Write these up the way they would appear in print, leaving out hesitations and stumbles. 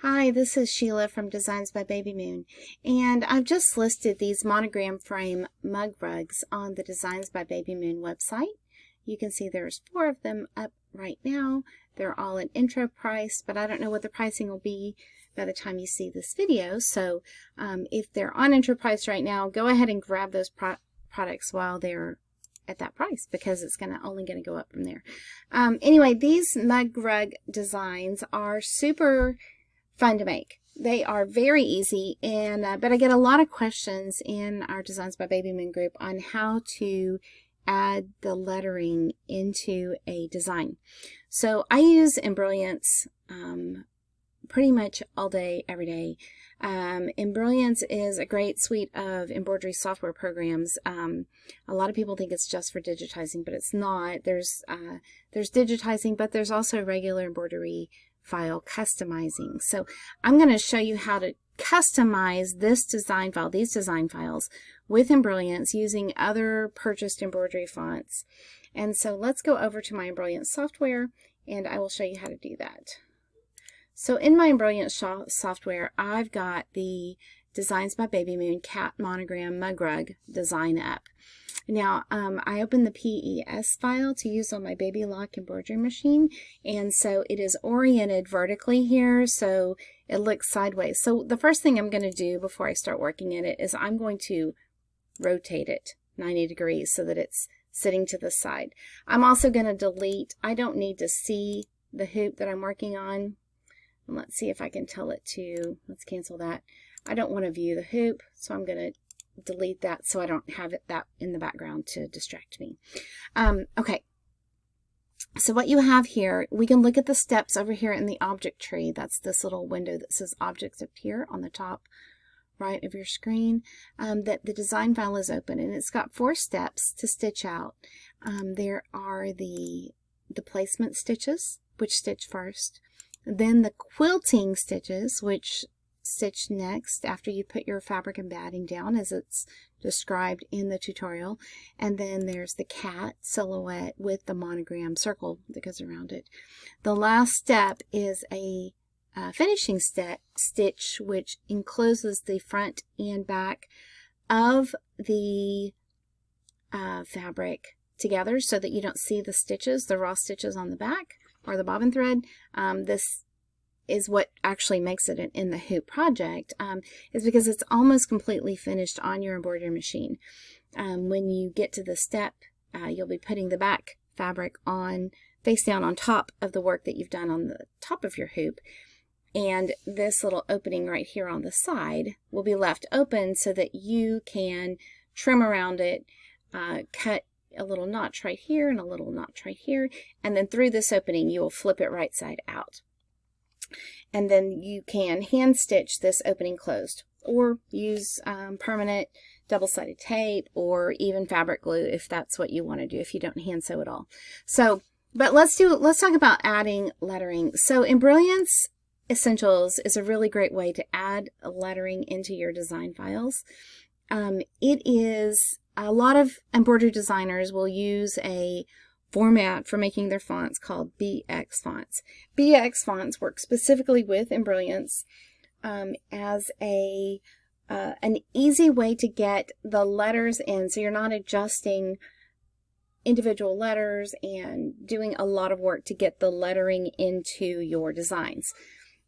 Hi, this is Sheila from Designs by Babymoon, and I've just listed these monogram frame mug rugs on the Designs by Babymoon website. You can see there's 4 of them up right now. They're all at intro price, but I don't know what the pricing will be by the time you see this video. So if they're on intro price right now, go ahead and grab those products while they're at that price, because it's only going to go up from there. Anyway, these mug rug designs are super fun to make. They are very easy, and but I get a lot of questions in our Designs by Babymoon group on how to add the lettering into a design. So I use Embrilliance pretty much all day, every day. Embrilliance is a great suite of embroidery software programs. A lot of people think it's just for digitizing, but it's not. There's digitizing, but there's also regular embroidery file customizing. So I'm going to show you how to customize this design file, these design files with Embrilliance using other purchased embroidery fonts. And so let's go over to my Embrilliance software and I will show you how to do that. So in my Embrilliance software, I've got the Designs by Babymoon Cat Monogram Mug Rug design up. Now, I opened the PES file to use on my Baby Lock embroidery machine, and so it is oriented vertically here, so it looks sideways. So the first thing I'm going to do before I start working in it is I'm going to rotate it 90 degrees so that it's sitting to the side. I'm also going to delete. I don't need to see the hoop that I'm working on. And let's see if I can tell it to, let's cancel that. I don't want to view the hoop, so I'm going to delete that so I don't have that in the background to distract me. Okay, so what you have here, we can look at the steps over here in the object tree. That's this little window that says objects up here on the top right of your screen. That the design file is open, and it's got 4 steps to stitch out. There are the placement stitches, which stitch first, then the quilting stitches, which stitch next after you put your fabric and batting down as it's described in the tutorial. And then there's the cat silhouette with the monogram circle that goes around it. The last step is a finishing stitch, which encloses the front and back of the fabric together so that you don't see the stitches, the raw stitches on the back or the bobbin thread. This is what actually makes it in the hoop project, is because it's almost completely finished on your embroidery machine. When you get to this step, you'll be putting the back fabric on face down on top of the work that you've done on the top of your hoop, and this little opening right here on the side will be left open so that you can trim around it, cut a little notch right here and a little notch right here, and then through this opening you will flip it right side out. And then you can hand stitch this opening closed, or use permanent double-sided tape, or even fabric glue if that's what you want to do, if you don't hand sew at all. So, but let's talk about adding lettering. So Embrilliance Essentials is a really great way to add lettering into your design files. It is, a lot of embroidery designers will use a format for making their fonts called BX fonts. BX fonts work specifically with Embrilliance as an easy way to get the letters in, so you're not adjusting individual letters and doing a lot of work to get the lettering into your designs.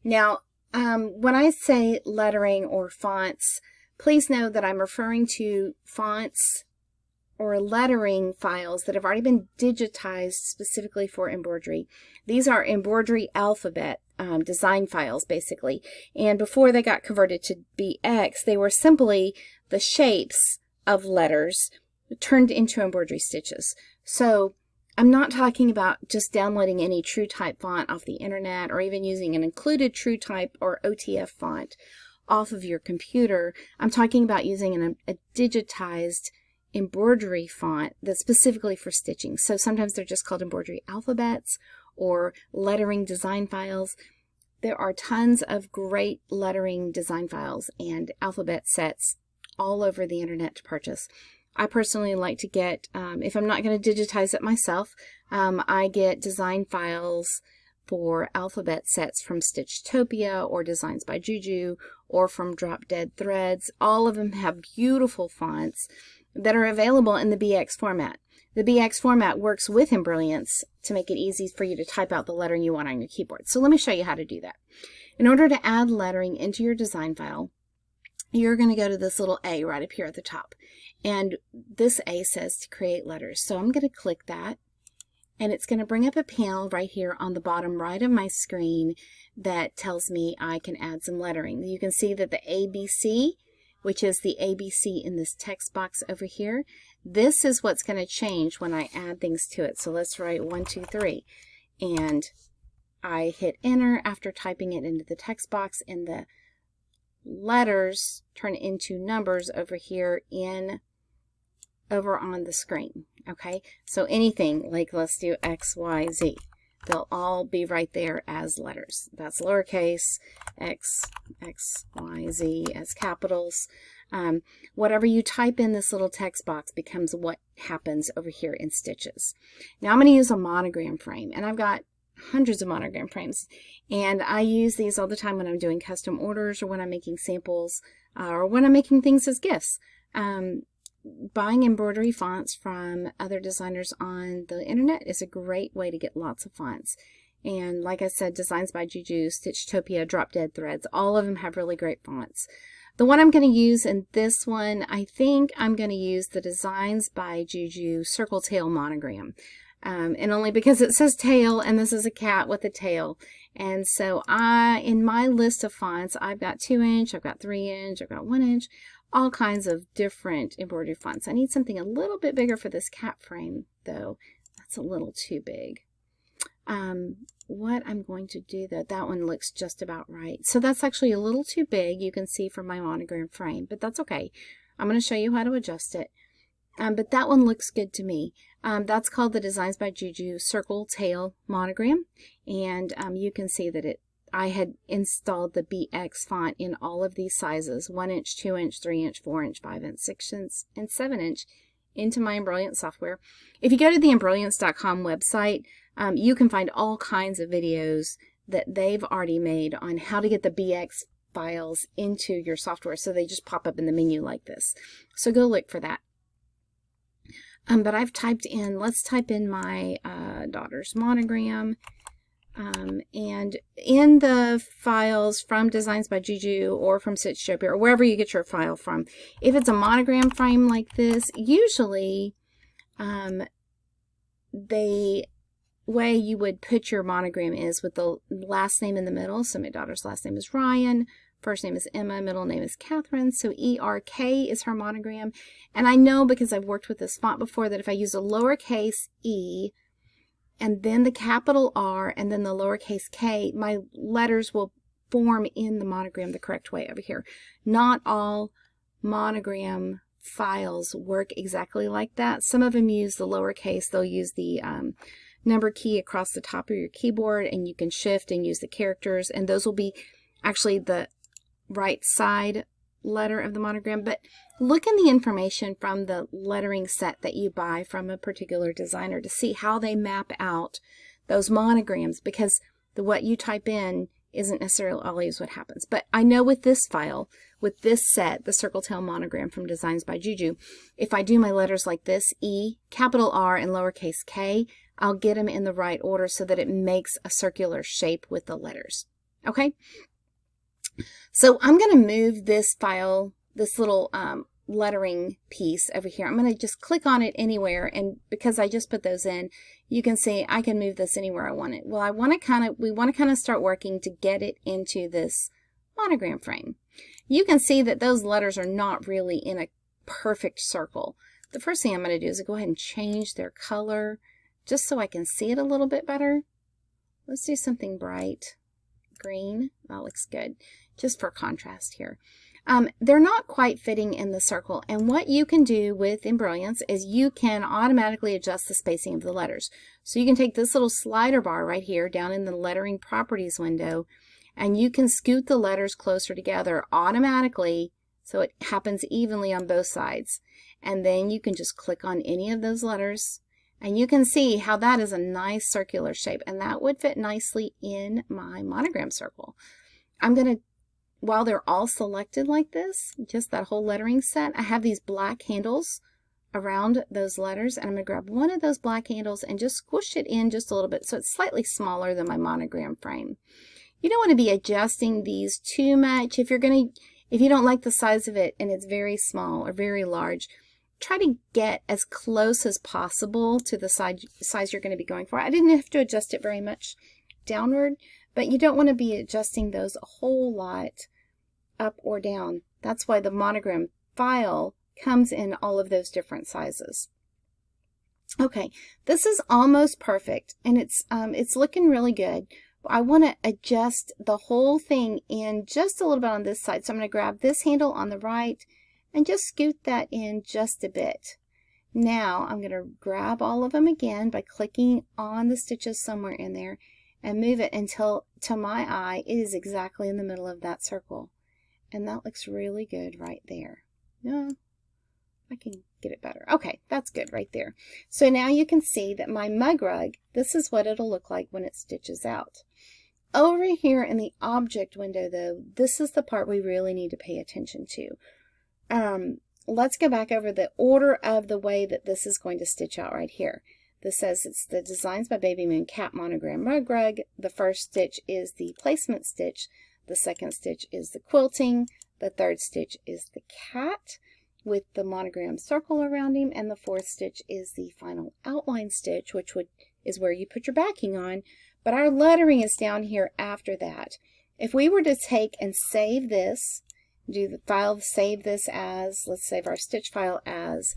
Now, when I say lettering or fonts, please know that I'm referring to fonts or lettering files that have already been digitized specifically for embroidery. These are embroidery alphabet design files, basically. And before they got converted to BX, they were simply the shapes of letters turned into embroidery stitches. So I'm not talking about just downloading any TrueType font off the internet, or even using an included TrueType or OTF font off of your computer. I'm talking about using a digitized embroidery font that's specifically for stitching. So sometimes they're just called embroidery alphabets or lettering design files. There are tons of great lettering design files and alphabet sets all over the internet to purchase. I personally like to get, if I'm not going to digitize it myself, I get design files for alphabet sets from Stitchtopia or Designs by Juju or from Drop Dead Threads. All of them have beautiful fonts that are available in the BX format. The BX format works with Embrilliance to make it easy for you to type out the lettering you want on your keyboard. So let me show you how to do that. In order to add lettering into your design file, you're going to go to this little A right up here at the top. And this A says to create letters. So I'm going to click that. And it's going to bring up a panel right here on the bottom right of my screen that tells me I can add some lettering. You can see that the ABC, which is the ABC in this text box over here, this is what's going to change when I add things to it. So let's write 1, 2, 3. And I hit enter after typing it into the text box, and the letters turn into numbers over here over on the screen. Okay, so anything like, let's do X, Y, Z, they'll all be right there as letters. That's lowercase, X, Y, Z as capitals. Whatever you type in this little text box becomes what happens over here in Stitches. Now I'm going to use a monogram frame, and I've got hundreds of monogram frames, and I use these all the time when I'm doing custom orders or when I'm making samples or when I'm making things as gifts. Buying embroidery fonts from other designers on the internet is a great way to get lots of fonts. And like I said, Designs by Juju, Stitchtopia, Drop Dead Threads, all of them have really great fonts. The one I'm going to use in this one, I think I'm going to use the Designs by Juju Circle Tail Monogram. And only because it says tail, and this is a cat with a tail. And so in my list of fonts, I've got 2-inch, I've got 3-inch, I've got 1-inch, all kinds of different embroidery fonts. I need something a little bit bigger for this cat frame, though. That's a little too big. What I'm going to do, though, that one looks just about right. So that's actually a little too big, you can see from my monogram frame, but that's okay. I'm going to show you how to adjust it. But that one looks good to me. That's called the Designs by Juju Circle Tail Monogram, and you can see that I had installed the BX font in all of these sizes, 1-inch, 2-inch, 3-inch, 4-inch, 5-inch, 6-inch, and 7-inch into my Embrilliance software. If you go to the Embrilliance.com website, you can find all kinds of videos that they've already made on how to get the BX files into your software, so they just pop up in the menu like this. So go look for that. But I've typed in, let's type in my daughter's monogram. And in the files from Designs by Juju or from Stitchtopia or wherever you get your file from, if it's a monogram frame like this, usually the way you would put your monogram is with the last name in the middle. So my daughter's last name is Ryan, first name is Emma, middle name is Catherine, so ERK is her monogram. And I know because I've worked with this font before that if I use a lowercase e and then the capital R and then the lowercase k, my letters will form in the monogram the correct way over here. Not all monogram files work exactly like that. Some of them use the lowercase. They'll use the number key across the top of your keyboard, and you can shift and use the characters, and those will be actually the right side letter of the monogram. But look in the information from the lettering set that you buy from a particular designer to see how they map out those monograms, because what you type in isn't necessarily always what happens. But I know with this file, with this set, the Circle Tail Monogram from Designs by Juju, if I do my letters like this, E, capital R, and lowercase k, I'll get them in the right order so that it makes a circular shape with the letters. Okay? So I'm going to move this file, this little lettering piece over here. I'm going to just click on it anywhere, and because I just put those in, you can see I can move this anywhere I want it. Well, we want to kind of start working to get it into this monogram frame. You can see that those letters are not really in a perfect circle. The first thing I'm going to do is go ahead and change their color just so I can see it a little bit better. Let's do something bright green. That looks good, just for contrast here. They're not quite fitting in the circle, and what you can do with Embrilliance is you can automatically adjust the spacing of the letters. So you can take this little slider bar right here down in the lettering properties window, and you can scoot the letters closer together automatically so it happens evenly on both sides. And then you can just click on any of those letters, And you can see how that is a nice circular shape, and that would fit nicely in my monogram circle. I'm going to, while they're all selected like this, just that whole lettering set, I have these black handles around those letters, and I'm going to grab one of those black handles and just squish it in just a little bit so it's slightly smaller than my monogram frame. You don't want to be adjusting these too much. If you don't like the size of it and it's very small or very large, try to get as close as possible to the size you're going to be going for. I didn't have to adjust it very much downward, but you don't want to be adjusting those a whole lot up or down. That's why the monogram file comes in all of those different sizes. Okay, this is almost perfect, and it's looking really good. I want to adjust the whole thing in just a little bit on this side. So I'm going to grab this handle on the right and just scoot that in just a bit. Now I'm going to grab all of them again by clicking on the stitches somewhere in there and move it until, to my eye, it is exactly in the middle of that circle. And that looks really good right there. Yeah, I can get it better. Okay, that's good right there. So now you can see that my mug rug, this is what it'll look like when it stitches out. Over here in the object window, though, this is the part we really need to pay attention to. Let's go back over the order of the way that this is going to stitch out right here. This says it's the Designs by Babymoon Cat Monogram Mug Rug. The first stitch is the placement stitch. The second stitch is the quilting. The third stitch is the cat with the monogram circle around him. And the fourth stitch is the final outline stitch, which is where you put your backing on. But our lettering is down here after that. If we were to take and save this, do the file, save this as, let's save our stitch file as,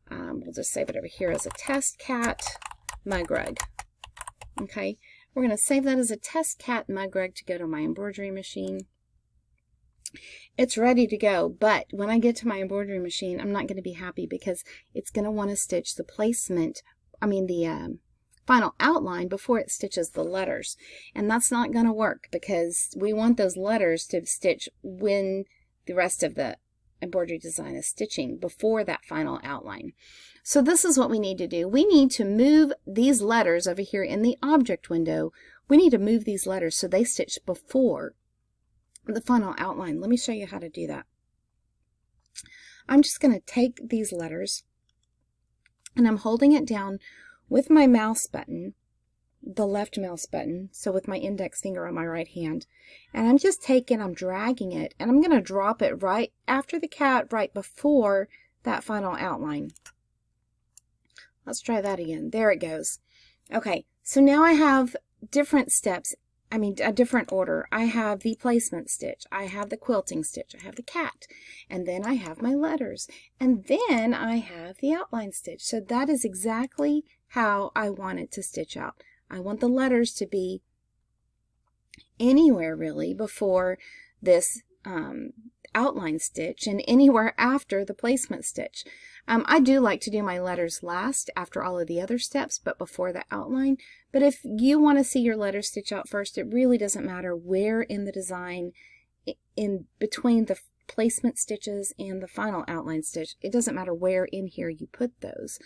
we'll just save it over here as a test cat mug rug. Okay, we're going to save that as a test cat mug rug to go to my embroidery machine. It's ready to go, but when I get to my embroidery machine, I'm not going to be happy because it's going to want to stitch the placement, the final outline before it stitches the letters. And that's not going to work because we want those letters to stitch when the rest of the embroidery design is stitching before that final outline. So this is what we need to do. We need to move these letters over here in the object window. We need to move these letters so they stitch before the final outline. Let me show you how to do that. I'm just going to take these letters and I'm holding it down with my mouse button, the left mouse button, so with my index finger on my right hand, and I'm just I'm dragging it, and I'm going to drop it right after the cat, right before that final outline. Let's try that again. There it goes. Okay, so now I have different steps, a different order. I have the placement stitch, I have the quilting stitch, I have the cat, and then I have my letters, and then I have the outline stitch. So that is exactly how I want it to stitch out. I want the letters to be anywhere really before this outline stitch and anywhere after the placement stitch. I do like to do my letters last after all of the other steps, but before the outline. But if you want to see your letters stitch out first, it really doesn't matter where in the design, in between the placement stitches and the final outline stitch. It doesn't matter where in here you put those,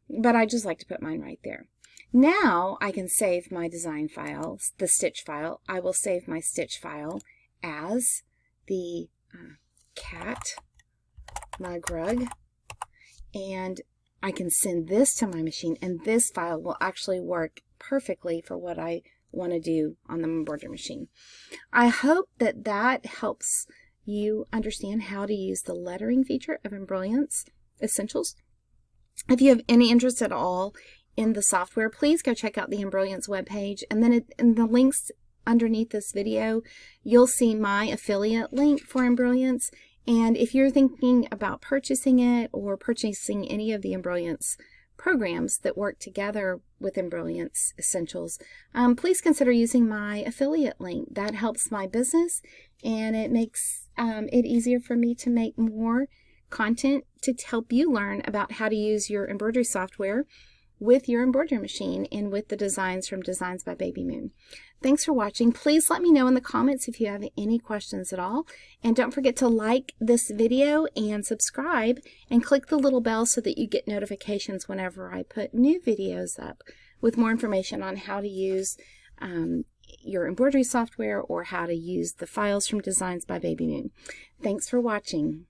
but I just like to put mine right there. Now I can save my design file, the stitch file. I will save my stitch file as the cat mug rug, and I can send this to my machine, and this file will actually work perfectly for what I want to do on the embroidery machine. I hope that that helps you understand how to use the lettering feature of Embrilliance Essentials. If you have any interest at all in the software, please go check out the Embrilliance webpage, and then in the links underneath this video, you'll see my affiliate link for Embrilliance. And if you're thinking about purchasing it or purchasing any of the Embrilliance programs that work together with Embrilliance Essentials, please consider using my affiliate link. That helps my business, and it makes it easier for me to make more content to help you learn about how to use your embroidery software with your embroidery machine and with the designs from Designs by Babymoon. Thanks for watching. Please let me know in the comments if you have any questions at all. And don't forget to like this video and subscribe and click the little bell so that you get notifications whenever I put new videos up with more information on how to use your embroidery software or how to use the files from Designs by Babymoon. Thanks for watching.